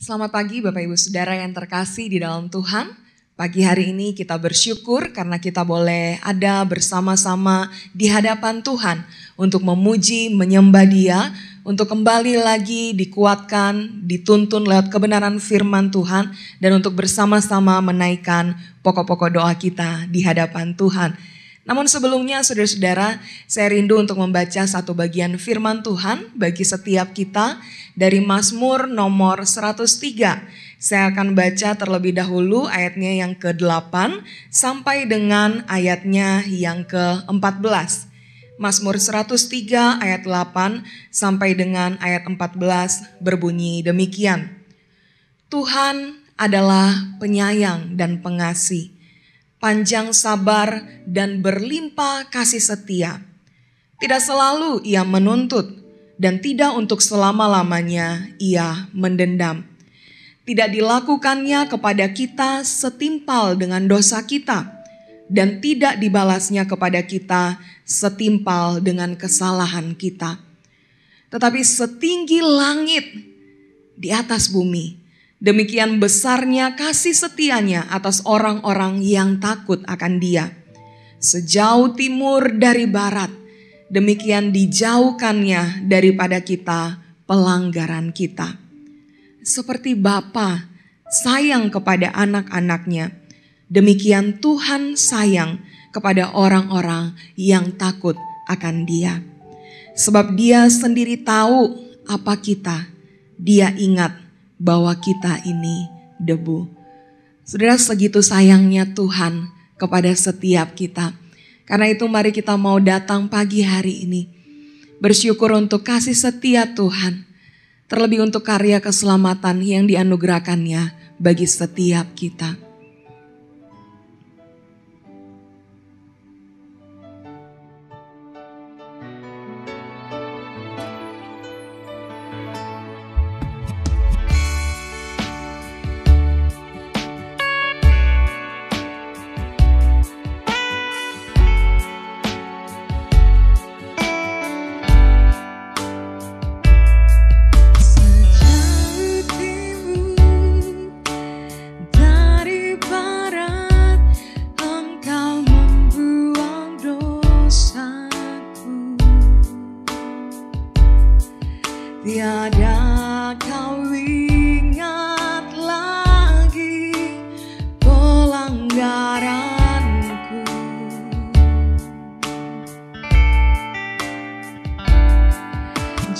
Selamat pagi Bapak Ibu Saudara yang terkasih di dalam Tuhan. Pagi hari ini kita bersyukur karena kita boleh ada bersama-sama di hadapan Tuhan untuk memuji, menyembah Dia, untuk kembali lagi dikuatkan, dituntun lewat kebenaran firman Tuhan, dan untuk bersama-sama menaikkan pokok-pokok doa kita di hadapan Tuhan. Namun sebelumnya saudara-saudara, saya rindu untuk membaca satu bagian firman Tuhan bagi setiap kita dari Mazmur nomor 103. Saya akan baca terlebih dahulu ayatnya yang ke-8 sampai dengan ayatnya yang ke-14. Mazmur 103 ayat 8 sampai dengan ayat 14 berbunyi demikian. Tuhan adalah penyayang dan pengasih, panjang sabar dan berlimpah kasih setia. Tidak selalu Ia menuntut dan tidak untuk selama-lamanya Ia mendendam. Tidak dilakukannya kepada kita setimpal dengan dosa kita, dan tidak dibalasnya kepada kita setimpal dengan kesalahan kita. Tetapi setinggi langit di atas bumi, demikian besarnya kasih setianya atas orang-orang yang takut akan Dia. Sejauh timur dari barat, demikian dijauhkannya daripada kita pelanggaran kita. Seperti Bapa sayang kepada anak-anaknya, demikian Tuhan sayang kepada orang-orang yang takut akan Dia. Sebab Dia sendiri tahu apa kita, Dia ingat bahwa kita ini debu. Saudara, segitu sayangnya Tuhan kepada setiap kita. Karena itu mari kita mau datang pagi hari ini bersyukur untuk kasih setia Tuhan, terlebih untuk karya keselamatan yang dianugerahkannya bagi setiap kita. Tiada kau ingat lagi pelanggaranku.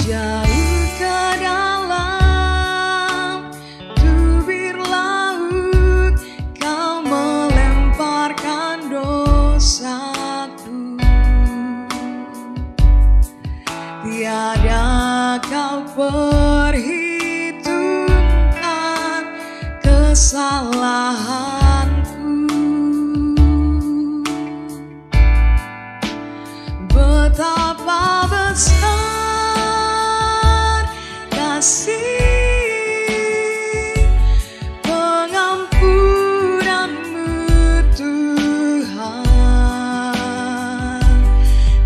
Jauh ke dalam tubir laut kau melemparkan dosaku. Tiada kau perhitungkan kesalahanku. Betapa besar kasih pengampunanmu Tuhan.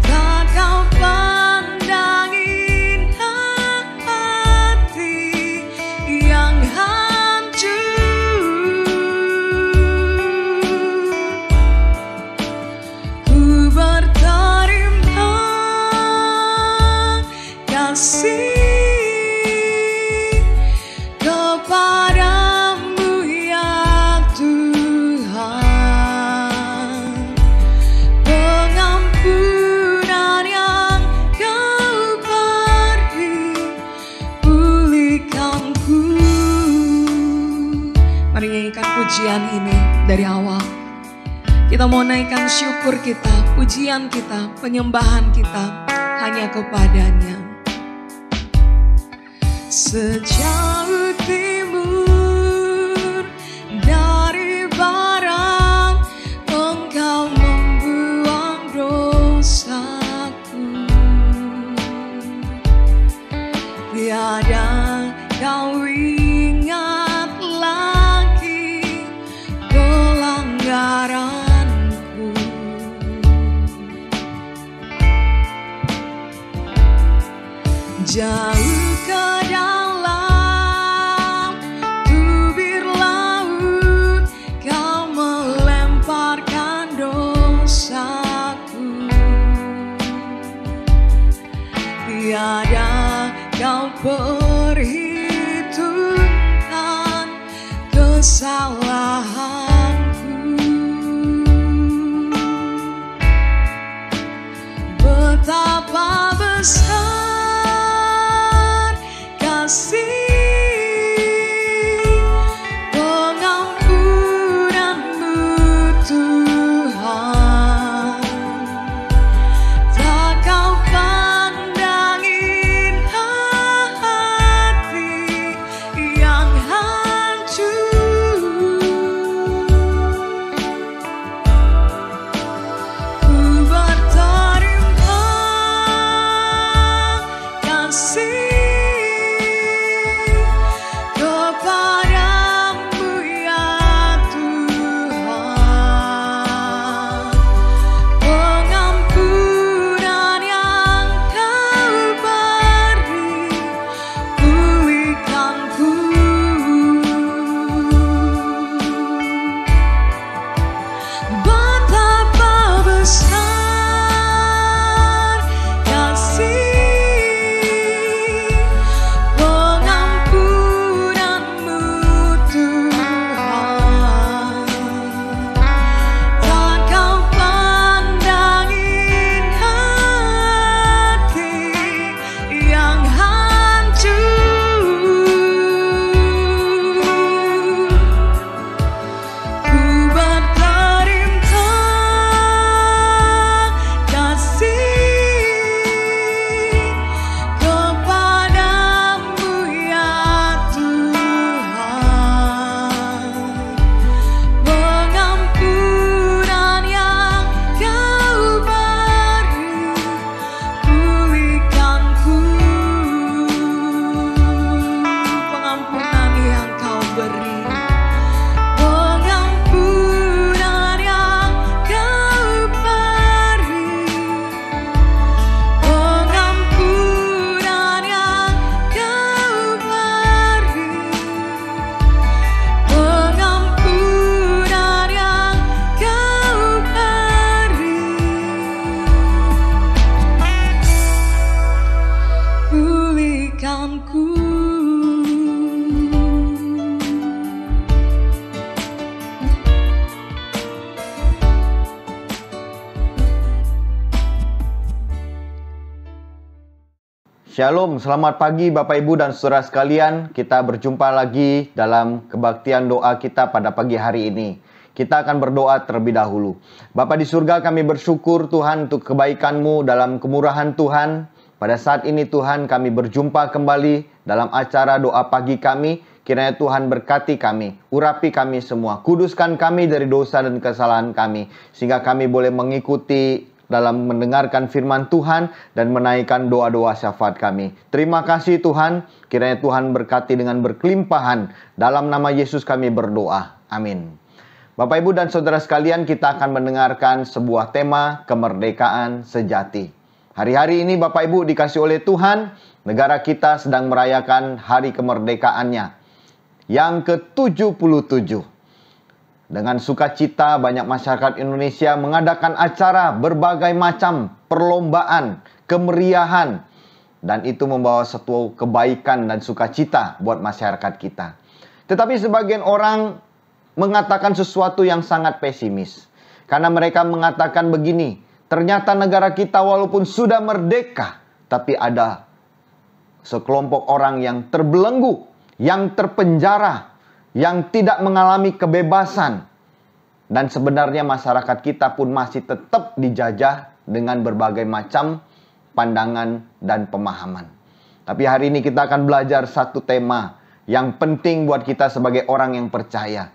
Tak kau pandangin hati yang hancur. Ku berterima kasih kepadamu ya Tuhan. Pengampunan yang kau beri pulihkanku. Mari nyanyikan pujian ini dari awal. Kita mau naikkan syukur kita, pujian kita, penyembahan kita hanya kepadanya. Sejauh timur dari barat Engkau membuang dosaku. Tiada kau ingat lagi pelanggaranku. Jauh ke dalam perhitungkan kesalahanku. Betapa besar kasih Shalom, selamat pagi Bapak Ibu dan Saudara sekalian. Kita berjumpa lagi dalam kebaktian doa kita pada pagi hari ini. Kita akan berdoa terlebih dahulu. Bapa di surga, kami bersyukur Tuhan untuk kebaikan-Mu dalam kemurahan Tuhan. Pada saat ini Tuhan, kami berjumpa kembali dalam acara doa pagi kami. Kiranya Tuhan berkati kami, urapi kami semua, kuduskan kami dari dosa dan kesalahan kami, sehingga kami boleh mengikuti dalam mendengarkan firman Tuhan dan menaikkan doa-doa syafaat kami. Terima kasih Tuhan, kiranya Tuhan berkati dengan berkelimpahan. Dalam nama Yesus kami berdoa. Amin. Bapak, Ibu, dan Saudara sekalian, kita akan mendengarkan sebuah tema kemerdekaan sejati. Hari-hari ini Bapak Ibu dikasih oleh Tuhan, negara kita sedang merayakan hari kemerdekaannya yang ke-77. Dengan sukacita banyak masyarakat Indonesia mengadakan acara berbagai macam perlombaan, kemeriahan. Dan itu membawa satu kebaikan dan sukacita buat masyarakat kita. Tetapi sebagian orang mengatakan sesuatu yang sangat pesimis. Karena mereka mengatakan begini, ternyata negara kita walaupun sudah merdeka, tapi ada sekelompok orang yang terbelenggu, yang terpenjara, yang tidak mengalami kebebasan. Dan sebenarnya masyarakat kita pun masih tetap dijajah dengan berbagai macam pandangan dan pemahaman. Tapi hari ini kita akan belajar satu tema yang penting buat kita sebagai orang yang percaya.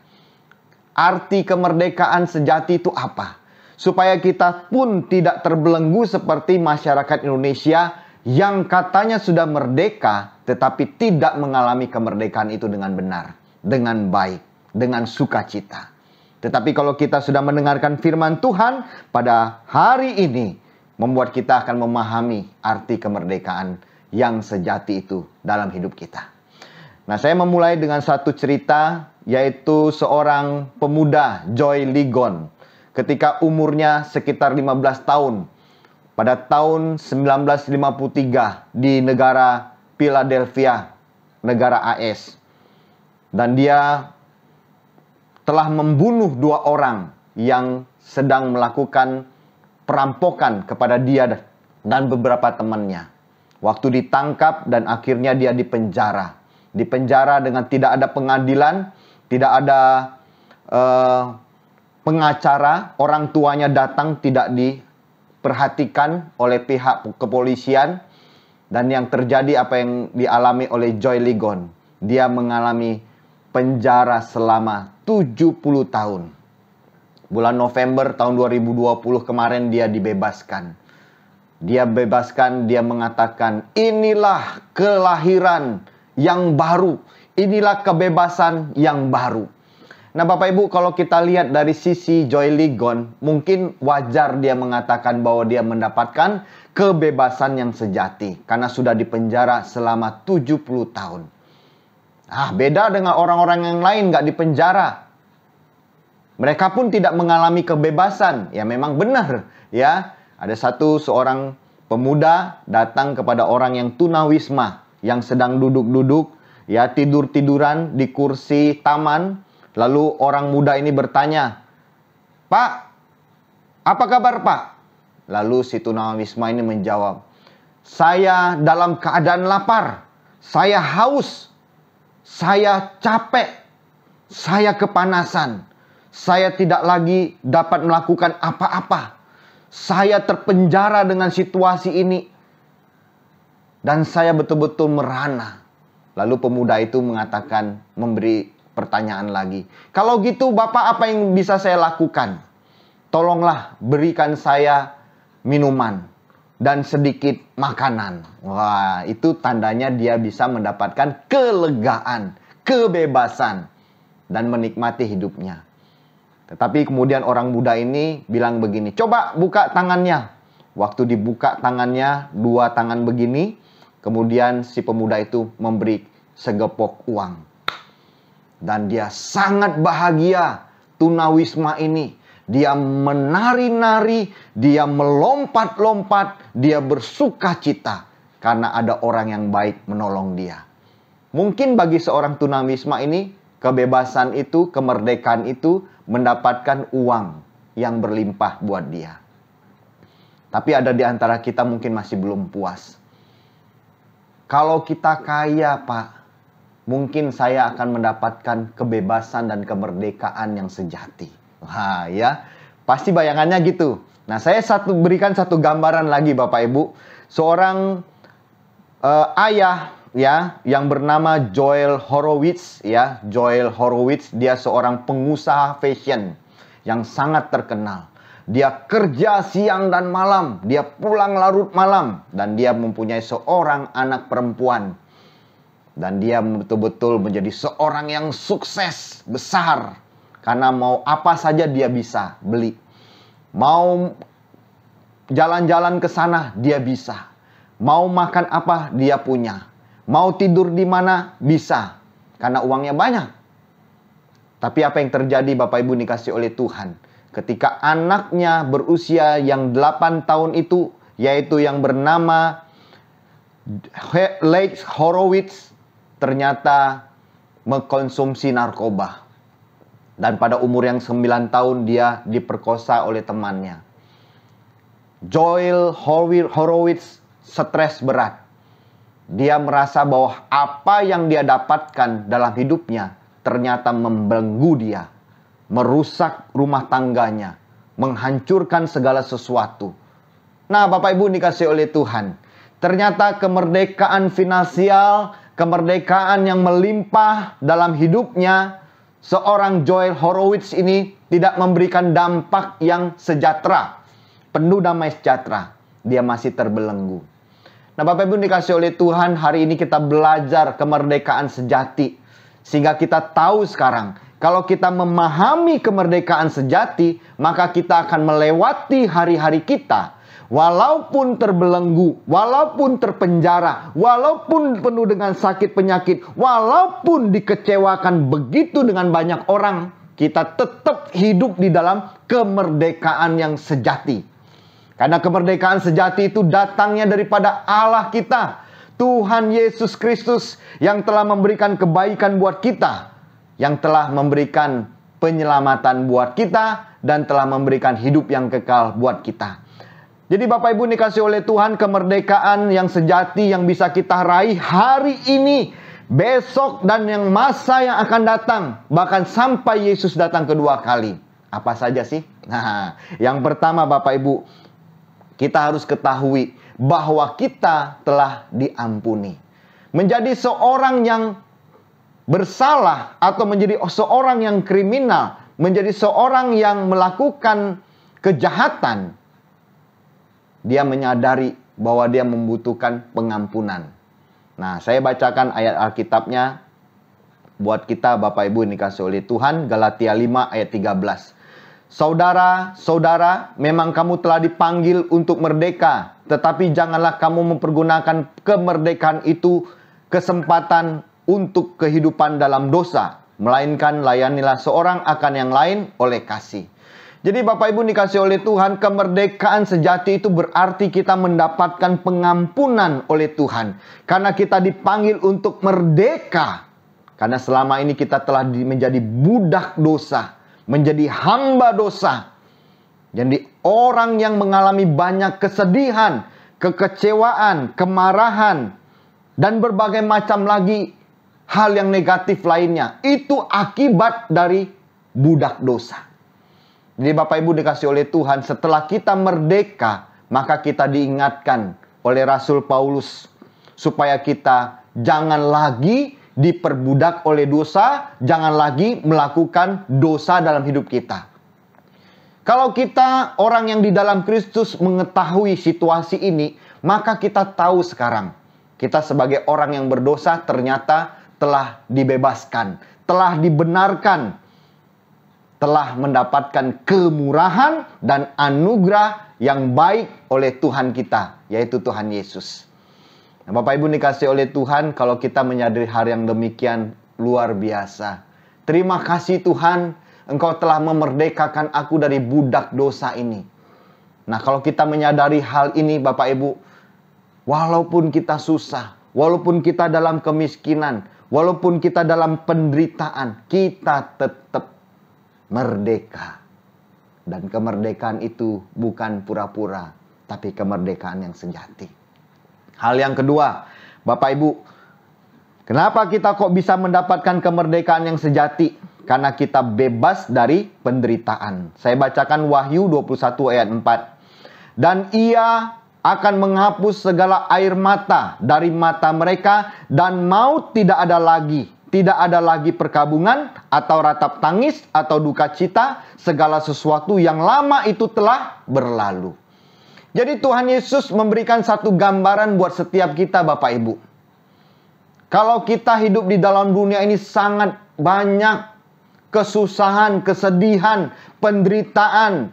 Arti kemerdekaan sejati itu apa? Supaya kita pun tidak terbelenggu seperti masyarakat Indonesia yang katanya sudah merdeka, tetapi tidak mengalami kemerdekaan itu dengan benar, dengan baik, dengan sukacita. Tetapi kalau kita sudah mendengarkan firman Tuhan pada hari ini, membuat kita akan memahami arti kemerdekaan yang sejati itu dalam hidup kita. Nah, saya memulai dengan satu cerita, yaitu seorang pemuda, Joy Ligon, ketika umurnya sekitar 15 tahun, pada tahun 1953 di negara Philadelphia, negara AS. Dan dia telah membunuh 2 orang yang sedang melakukan perampokan kepada dia dan beberapa temannya. Waktu ditangkap dan akhirnya dia dipenjara. Dipenjara dengan tidak ada pengadilan, tidak ada pengacara, orang tuanya datang tidak diperhatikan oleh pihak kepolisian. Dan yang terjadi apa yang dialami oleh Joy Ligon. Dia mengalami penjara selama 70 tahun. Bulan November tahun 2020 kemarin dia dibebaskan. Dia bebaskan, dia mengatakan, inilah kelahiran yang baru. Inilah kebebasan yang baru. Nah Bapak Ibu, kalau kita lihat dari sisi Joy Ligon, mungkin wajar dia mengatakan bahwa dia mendapatkan kebebasan yang sejati. Karena sudah dipenjara selama 70 tahun. Beda dengan orang-orang yang lain gak dipenjara. Mereka pun tidak mengalami kebebasan. Ya memang benar ya. Ada seorang pemuda datang kepada orang yang tunawisma, yang sedang duduk-duduk, ya tidur-tiduran di kursi taman. Lalu orang muda ini bertanya, "Pak, apa kabar Pak?" Lalu si tunawisma ini menjawab, "Saya dalam keadaan lapar, saya haus, saya capek, saya kepanasan, saya tidak lagi dapat melakukan apa-apa. Saya terpenjara dengan situasi ini. Dan saya betul-betul merana." Lalu pemuda itu mengatakan, memberi pertanyaan lagi. "Kalau gitu Bapak apa yang bisa saya lakukan? Tolonglah berikan saya minuman dan sedikit makanan." Wah, itu tandanya dia bisa mendapatkan kelegaan, kebebasan, dan menikmati hidupnya. Tetapi kemudian orang muda ini bilang begini, "Coba buka tangannya." Waktu dibuka tangannya, 2 tangan begini, kemudian si pemuda itu memberi segepok uang. Dan dia sangat bahagia, tunawisma ini. Dia menari-nari, dia melompat-lompat, dia bersuka cita. Karena ada orang yang baik menolong dia. Mungkin bagi seorang tunawisma ini, kebebasan itu, kemerdekaan itu, mendapatkan uang yang berlimpah buat dia. Tapi ada di antara kita mungkin masih belum puas. Kalau kita kaya Pak, mungkin saya akan mendapatkan kebebasan dan kemerdekaan yang sejati. Wah ya, pasti bayangannya gitu. Nah saya berikan satu gambaran lagi Bapak Ibu. Seorang ayah ya yang bernama Joel Horowitz ya. Joel Horowitz dia seorang pengusaha fashion yang sangat terkenal. Dia kerja siang dan malam, dia pulang larut malam, dan dia mempunyai seorang anak perempuan. Dan dia betul-betul menjadi seorang yang sukses besar. Karena mau apa saja dia bisa beli. Mau jalan-jalan ke sana dia bisa. Mau makan apa dia punya. Mau tidur di mana bisa. Karena uangnya banyak. Tapi apa yang terjadi Bapak Ibu dikasih oleh Tuhan. Ketika anaknya berusia yang 8 tahun itu. Yaitu yang bernama Lex Horowitz. Ternyata mengkonsumsi narkoba. Dan pada umur yang 9 tahun dia diperkosa oleh temannya. Joel Horowitz stres berat. Dia merasa bahwa apa yang dia dapatkan dalam hidupnya ternyata membelenggu dia. Merusak rumah tangganya. Menghancurkan segala sesuatu. Nah Bapak Ibu dikasih oleh Tuhan. Ternyata kemerdekaan finansial, kemerdekaan yang melimpah dalam hidupnya, seorang Joel Horowitz ini tidak memberikan dampak yang sejahtera. Penuh damai sejahtera. Dia masih terbelenggu. Nah Bapak Ibu dikasih oleh Tuhan, hari ini kita belajar kemerdekaan sejati. Sehingga kita tahu sekarang, kalau kita memahami kemerdekaan sejati, maka kita akan melewati hari-hari kita. Walaupun terbelenggu, walaupun terpenjara, walaupun penuh dengan sakit penyakit, walaupun dikecewakan begitu dengan banyak orang, kita tetap hidup di dalam kemerdekaan yang sejati. Karena kemerdekaan sejati itu datangnya daripada Allah kita. Tuhan Yesus Kristus yang telah memberikan kebaikan buat kita, yang telah memberikan penyelamatan buat kita, dan telah memberikan hidup yang kekal buat kita. Jadi Bapak Ibu dikasih oleh Tuhan, kemerdekaan yang sejati yang bisa kita raih hari ini, besok, dan yang masa yang akan datang, bahkan sampai Yesus datang kedua kali. Apa saja sih? Nah, yang pertama Bapak Ibu, kita harus ketahui bahwa kita telah diampuni. Menjadi seorang yang bersalah atau menjadi seorang yang kriminal, menjadi seorang yang melakukan kejahatan, dia menyadari bahwa dia membutuhkan pengampunan. Nah, saya bacakan ayat Alkitabnya buat kita Bapak Ibu yang dikasih oleh Tuhan. Galatia 5 ayat 13. Saudara-saudara, memang kamu telah dipanggil untuk merdeka, tetapi janganlah kamu mempergunakan kemerdekaan itu kesempatan untuk kehidupan dalam dosa, melainkan layanilah seorang akan yang lain oleh kasih. Jadi Bapak Ibu dikasih oleh Tuhan, kemerdekaan sejati itu berarti kita mendapatkan pengampunan oleh Tuhan. Karena kita dipanggil untuk merdeka. Karena selama ini kita telah menjadi budak dosa, menjadi hamba dosa. Jadi orang yang mengalami banyak kesedihan, kekecewaan, kemarahan, dan berbagai macam lagi hal yang negatif lainnya. Itu akibat dari budak dosa. Jadi Bapak Ibu dikasih oleh Tuhan, setelah kita merdeka, maka kita diingatkan oleh Rasul Paulus supaya kita jangan lagi diperbudak oleh dosa, jangan lagi melakukan dosa dalam hidup kita. Kalau kita orang yang di dalam Kristus mengetahui situasi ini, maka kita tahu sekarang kita sebagai orang yang berdosa ternyata telah dibebaskan, telah dibenarkan, telah mendapatkan kemurahan dan anugerah yang baik oleh Tuhan kita, yaitu Tuhan Yesus. Nah, Bapak Ibu dikasih oleh Tuhan, kalau kita menyadari hal yang demikian luar biasa. Terima kasih Tuhan, Engkau telah memerdekakan aku dari budak dosa ini. Nah, kalau kita menyadari hal ini Bapak Ibu, walaupun kita susah, walaupun kita dalam kemiskinan, walaupun kita dalam penderitaan, kita tetap merdeka. Dan kemerdekaan itu bukan pura-pura, tapi kemerdekaan yang sejati. Hal yang kedua, Bapak Ibu, kenapa kita kok bisa mendapatkan kemerdekaan yang sejati? Karena kita bebas dari penderitaan. Saya bacakan Wahyu 21 ayat 4. Dan ia akan menghapus segala air mata dari mata mereka, dan maut tidak ada lagi. Tidak ada lagi perkabungan atau ratap tangis atau duka cita. Segala sesuatu yang lama itu telah berlalu. Jadi Tuhan Yesus memberikan satu gambaran buat setiap kita Bapak Ibu. Kalau kita hidup di dalam dunia ini sangat banyak kesusahan, kesedihan, penderitaan,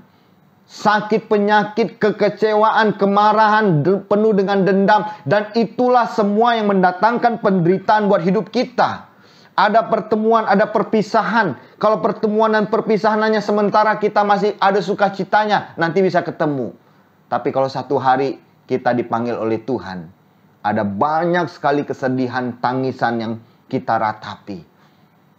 sakit, penyakit, kekecewaan, kemarahan, penuh dengan dendam. Dan itulah semua yang mendatangkan penderitaan buat hidup kita. Ada pertemuan, ada perpisahan. Kalau pertemuan dan perpisahan hanya sementara, kita masih ada sukacitanya, nanti bisa ketemu. Tapi kalau satu hari kita dipanggil oleh Tuhan, ada banyak sekali kesedihan, tangisan yang kita ratapi.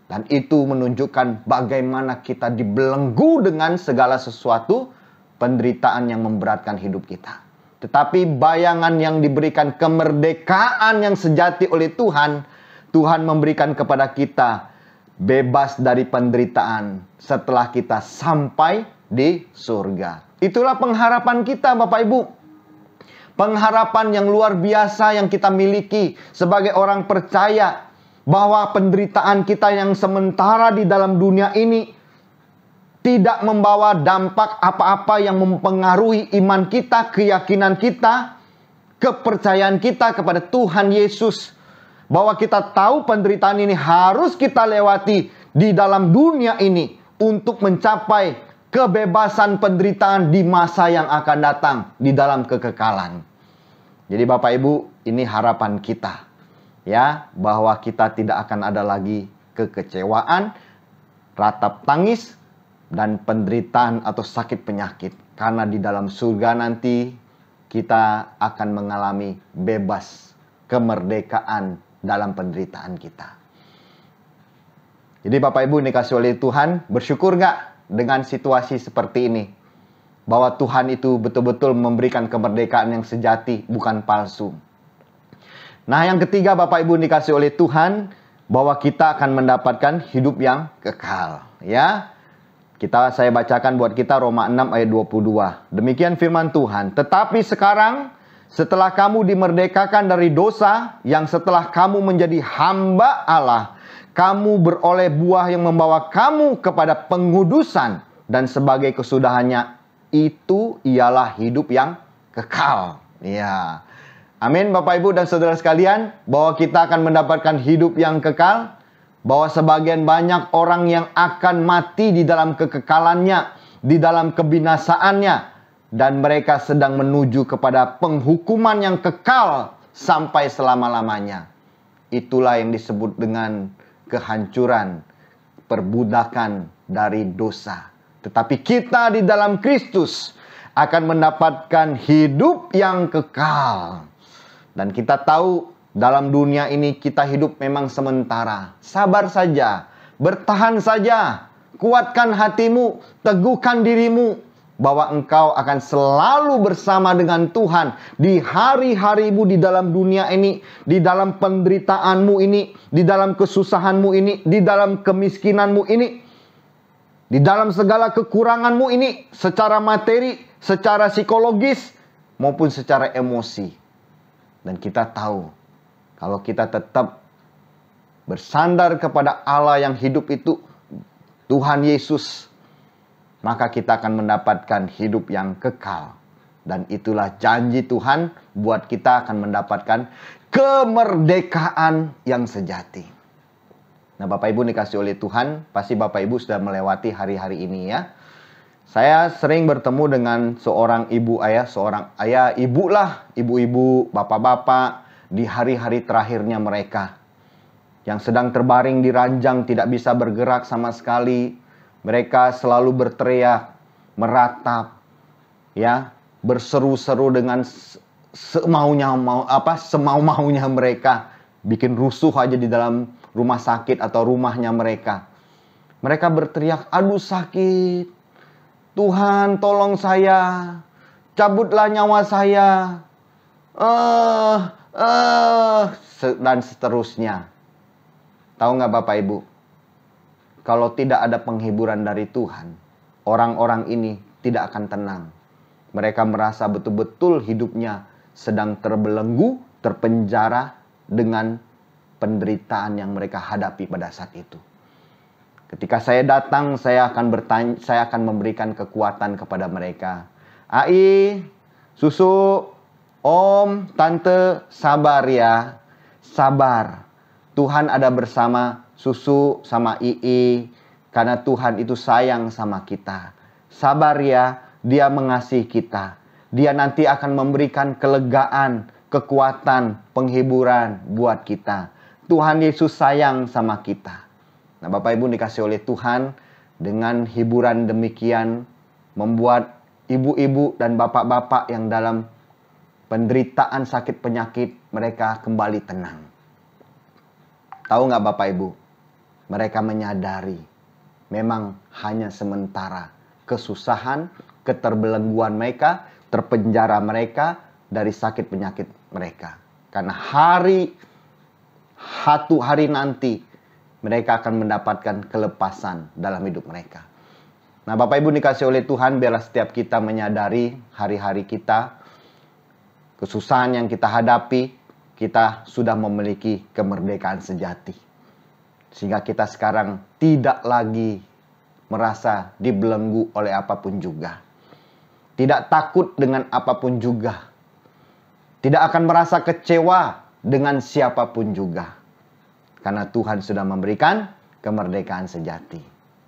Dan itu menunjukkan bagaimana kita dibelenggu dengan segala sesuatu penderitaan yang memberatkan hidup kita. Tetapi bayangan yang diberikan kemerdekaan yang sejati oleh Tuhan, Tuhan memberikan kepada kita bebas dari penderitaan setelah kita sampai di surga. Itulah pengharapan kita Bapak Ibu. Pengharapan yang luar biasa yang kita miliki sebagai orang percaya, bahwa penderitaan kita yang sementara di dalam dunia ini tidak membawa dampak apa-apa yang mempengaruhi iman kita, keyakinan kita, kepercayaan kita kepada Tuhan Yesus. Bahwa kita tahu penderitaan ini harus kita lewati di dalam dunia ini untuk mencapai kebebasan penderitaan di masa yang akan datang di dalam kekekalan. Jadi Bapak Ibu, ini harapan kita, ya, bahwa kita tidak akan ada lagi kekecewaan, ratap tangis, dan penderitaan atau sakit penyakit. Karena di dalam surga nanti kita akan mengalami bebas kemerdekaan dalam penderitaan kita. Jadi Bapak Ibu dikasih oleh Tuhan, bersyukur nggak dengan situasi seperti ini? Bahwa Tuhan itu betul-betul memberikan kemerdekaan yang sejati, bukan palsu. Nah, yang ketiga Bapak Ibu dikasih oleh Tuhan, bahwa kita akan mendapatkan hidup yang kekal. Ya, saya bacakan buat kita Roma 6 ayat 22. Demikian firman Tuhan. Tetapi sekarang, setelah kamu dimerdekakan dari dosa, yang setelah kamu menjadi hamba Allah, kamu beroleh buah yang membawa kamu kepada pengudusan, dan sebagai kesudahannya itu ialah hidup yang kekal. Ya. Amin Bapak Ibu dan Saudara sekalian, bahwa kita akan mendapatkan hidup yang kekal, bahwa sebagian banyak orang yang akan mati di dalam kekekalannya, di dalam kebinasaannya, dan mereka sedang menuju kepada penghukuman yang kekal sampai selama-lamanya. Itulah yang disebut dengan kehancuran, perbudakan dari dosa. Tetapi kita di dalam Kristus akan mendapatkan hidup yang kekal. Dan kita tahu dalam dunia ini kita hidup memang sementara. Sabar saja, bertahan saja, kuatkan hatimu, teguhkan dirimu, bahwa engkau akan selalu bersama dengan Tuhan di hari-harimu di dalam dunia ini, di dalam penderitaanmu ini, di dalam kesusahanmu ini, di dalam kemiskinanmu ini, di dalam segala kekuranganmu ini, secara materi, secara psikologis, maupun secara emosi. Dan kita tahu, kalau kita tetap bersandar kepada Allah yang hidup itu, Tuhan Yesus, maka kita akan mendapatkan hidup yang kekal. Dan itulah janji Tuhan buat kita akan mendapatkan kemerdekaan yang sejati. Nah Bapak Ibu dikasih oleh Tuhan, pasti Bapak Ibu sudah melewati hari-hari ini ya. Saya sering bertemu dengan seorang ibu ayah, ibu lah, ibu-ibu, bapak-bapak di hari-hari terakhirnya mereka. Yang sedang terbaring di ranjang, tidak bisa bergerak sama sekali. Mereka selalu berteriak, meratap, ya, berseru-seru dengan semau-maunya mereka, bikin rusuh aja di dalam rumah sakit atau rumahnya mereka. Mereka berteriak, aduh sakit, Tuhan tolong saya, cabutlah nyawa saya, dan seterusnya. Tahu nggak Bapak Ibu? Kalau tidak ada penghiburan dari Tuhan, orang-orang ini tidak akan tenang. Mereka merasa betul-betul hidupnya sedang terbelenggu, terpenjara dengan penderitaan yang mereka hadapi pada saat itu. Ketika saya datang, saya akan memberikan kekuatan kepada mereka. Ai, susu, om, tante, sabar ya. Sabar. Tuhan ada bersama Susu sama Ii, karena Tuhan itu sayang sama kita. Sabar ya, Dia mengasihi kita. Dia nanti akan memberikan kelegaan, kekuatan, penghiburan buat kita. Tuhan Yesus sayang sama kita. Nah Bapak Ibu dikasih oleh Tuhan, dengan hiburan demikian, membuat ibu-ibu dan bapak-bapak yang dalam penderitaan sakit penyakit, mereka kembali tenang. Tahu nggak Bapak Ibu? Mereka menyadari memang hanya sementara kesusahan, keterbelengguan mereka, terpenjara mereka dari sakit penyakit mereka. Karena satu hari nanti mereka akan mendapatkan kelepasan dalam hidup mereka. Nah Bapak Ibu dikasih oleh Tuhan, biarlah setiap kita menyadari hari-hari kita, kesusahan yang kita hadapi, kita sudah memiliki kemerdekaan sejati. Sehingga kita sekarang tidak lagi merasa dibelenggu oleh apapun juga. Tidak takut dengan apapun juga. Tidak akan merasa kecewa dengan siapapun juga. Karena Tuhan sudah memberikan kemerdekaan sejati.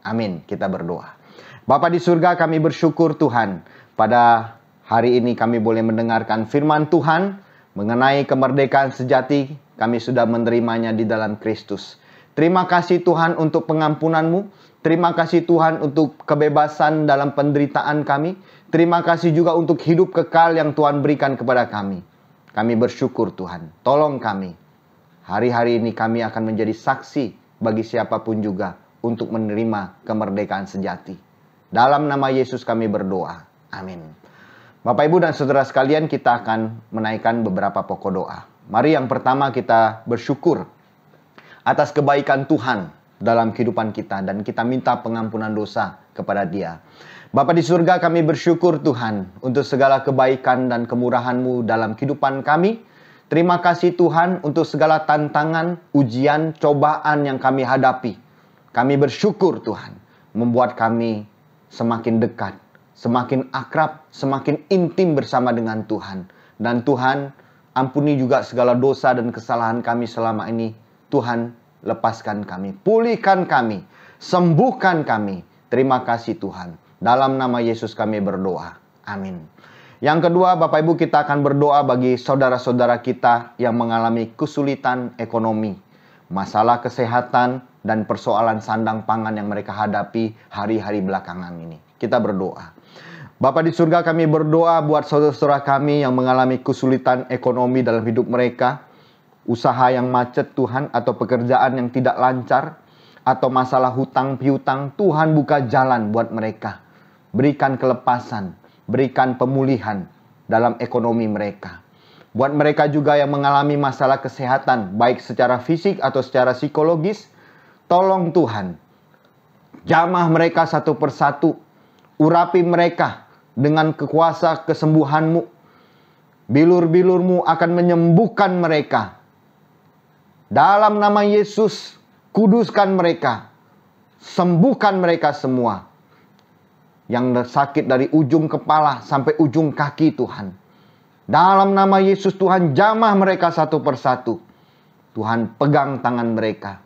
Amin. Kita berdoa. Bapa di surga, kami bersyukur Tuhan. Pada hari ini kami boleh mendengarkan firman Tuhan mengenai kemerdekaan sejati. Kami sudah menerimanya di dalam Kristus. Terima kasih Tuhan untuk pengampunan-Mu. Terima kasih Tuhan untuk kebebasan dalam penderitaan kami. Terima kasih juga untuk hidup kekal yang Tuhan berikan kepada kami. Kami bersyukur Tuhan. Tolong kami. Hari-hari ini kami akan menjadi saksi bagi siapapun juga untuk menerima kemerdekaan sejati. Dalam nama Yesus kami berdoa. Amin. Bapak, Ibu, dan saudara sekalian, kita akan menaikkan beberapa pokok doa. Mari yang pertama kita bersyukur atas kebaikan Tuhan dalam kehidupan kita. Dan kita minta pengampunan dosa kepada Dia. Bapa di surga, kami bersyukur Tuhan untuk segala kebaikan dan kemurahan-Mu dalam kehidupan kami. Terima kasih Tuhan untuk segala tantangan, ujian, cobaan yang kami hadapi. Kami bersyukur Tuhan membuat kami semakin dekat, semakin akrab, semakin intim bersama dengan Tuhan. Dan Tuhan, ampuni juga segala dosa dan kesalahan kami selama ini. Tuhan, lepaskan kami, pulihkan kami, sembuhkan kami. Terima kasih Tuhan. Dalam nama Yesus kami berdoa. Amin. Yang kedua, Bapak Ibu, kita akan berdoa bagi saudara-saudara kita yang mengalami kesulitan ekonomi, masalah kesehatan, dan persoalan sandang pangan yang mereka hadapi hari-hari belakangan ini. Kita berdoa. Bapa di surga, kami berdoa buat saudara-saudara kami yang mengalami kesulitan ekonomi dalam hidup mereka, usaha yang macet Tuhan, atau pekerjaan yang tidak lancar, atau masalah hutang piutang. Tuhan, buka jalan buat mereka. Berikan kelepasan, berikan pemulihan dalam ekonomi mereka. Buat mereka juga yang mengalami masalah kesehatan, baik secara fisik atau secara psikologis, tolong Tuhan, jamah mereka satu persatu, urapi mereka dengan kekuasa kesembuhan-Mu. Bilur-bilur-Mu akan menyembuhkan mereka. Dalam nama Yesus, kuduskan mereka, sembuhkan mereka semua. Yang sakit dari ujung kepala sampai ujung kaki Tuhan. Dalam nama Yesus Tuhan, jamah mereka satu persatu. Tuhan, pegang tangan mereka.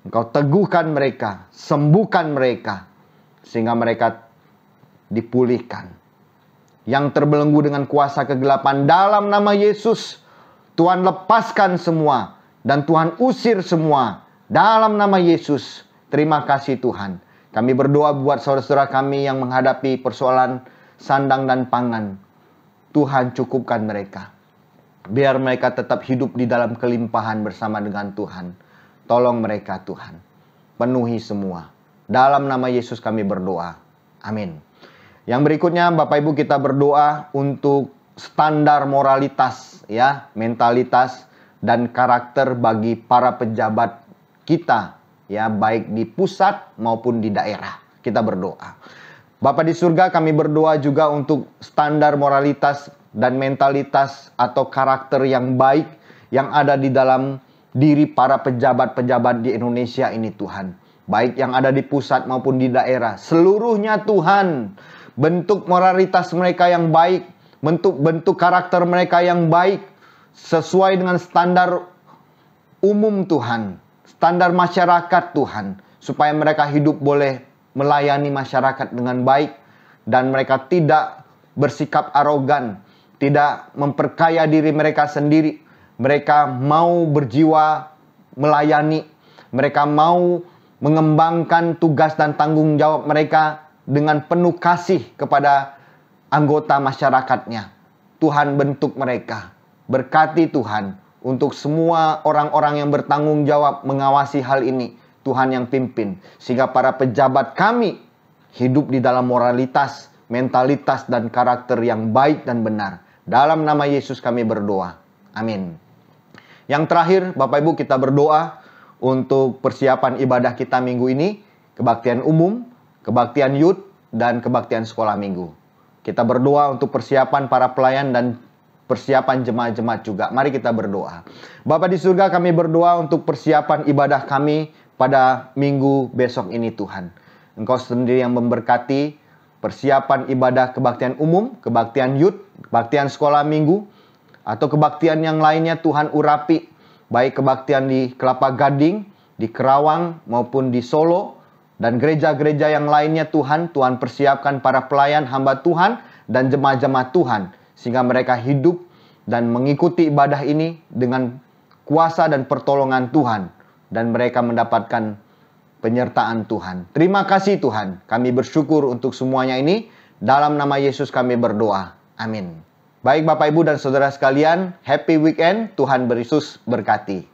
Engkau teguhkan mereka, sembuhkan mereka. Sehingga mereka dipulihkan. Yang terbelenggu dengan kuasa kegelapan, dalam nama Yesus, Tuhan lepaskan semua. Dan Tuhan usir semua. Dalam nama Yesus, terima kasih Tuhan. Kami berdoa buat saudara-saudara kami yang menghadapi persoalan sandang dan pangan. Tuhan, cukupkan mereka. Biar mereka tetap hidup di dalam kelimpahan bersama dengan Tuhan. Tolong mereka Tuhan. Penuhi semua. Dalam nama Yesus kami berdoa. Amin. Yang berikutnya, Bapak Ibu, kita berdoa untuk standar moralitas, ya, mentalitas dan karakter bagi para pejabat kita. Ya, baik di pusat maupun di daerah. Kita berdoa. Bapa di surga, kami berdoa juga untuk standar moralitas dan mentalitas atau karakter yang baik yang ada di dalam diri para pejabat-pejabat di Indonesia ini Tuhan. Baik yang ada di pusat maupun di daerah. Seluruhnya Tuhan. Bentuk moralitas mereka yang baik. Bentuk karakter mereka yang baik. Sesuai dengan standar umum Tuhan. Standar masyarakat Tuhan, supaya mereka hidup boleh melayani masyarakat dengan baik, dan mereka tidak bersikap arogan, tidak memperkaya diri mereka sendiri. Mereka mau berjiwa melayani, mereka mau mengembangkan tugas dan tanggung jawab mereka dengan penuh kasih kepada anggota masyarakatnya. Tuhan, bentuk mereka, berkati Tuhan. Untuk semua orang-orang yang bertanggung jawab mengawasi hal ini, Tuhan yang pimpin. Sehingga para pejabat kami hidup di dalam moralitas, mentalitas, dan karakter yang baik dan benar. Dalam nama Yesus kami berdoa. Amin. Yang terakhir, Bapak Ibu, kita berdoa untuk persiapan ibadah kita minggu ini. Kebaktian umum, kebaktian youth, dan kebaktian sekolah minggu. Kita berdoa untuk persiapan para pelayan dan persiapan jemaat-jemaat juga. Mari kita berdoa. Bapa di surga, kami berdoa untuk persiapan ibadah kami pada minggu besok ini Tuhan. Engkau sendiri yang memberkati persiapan ibadah kebaktian umum, kebaktian youth, kebaktian sekolah minggu, atau kebaktian yang lainnya Tuhan urapi. Baik kebaktian di Kelapa Gading, di Kerawang, maupun di Solo, dan gereja-gereja yang lainnya Tuhan. Tuhan persiapkan para pelayan hamba Tuhan dan jemaat-jemaat Tuhan. Sehingga mereka hidup dan mengikuti ibadah ini dengan kuasa dan pertolongan Tuhan. Dan mereka mendapatkan penyertaan Tuhan. Terima kasih Tuhan. Kami bersyukur untuk semuanya ini. Dalam nama Yesus kami berdoa. Amin. Baik Bapak Ibu dan Saudara sekalian, happy weekend, Tuhan Yesus berkati.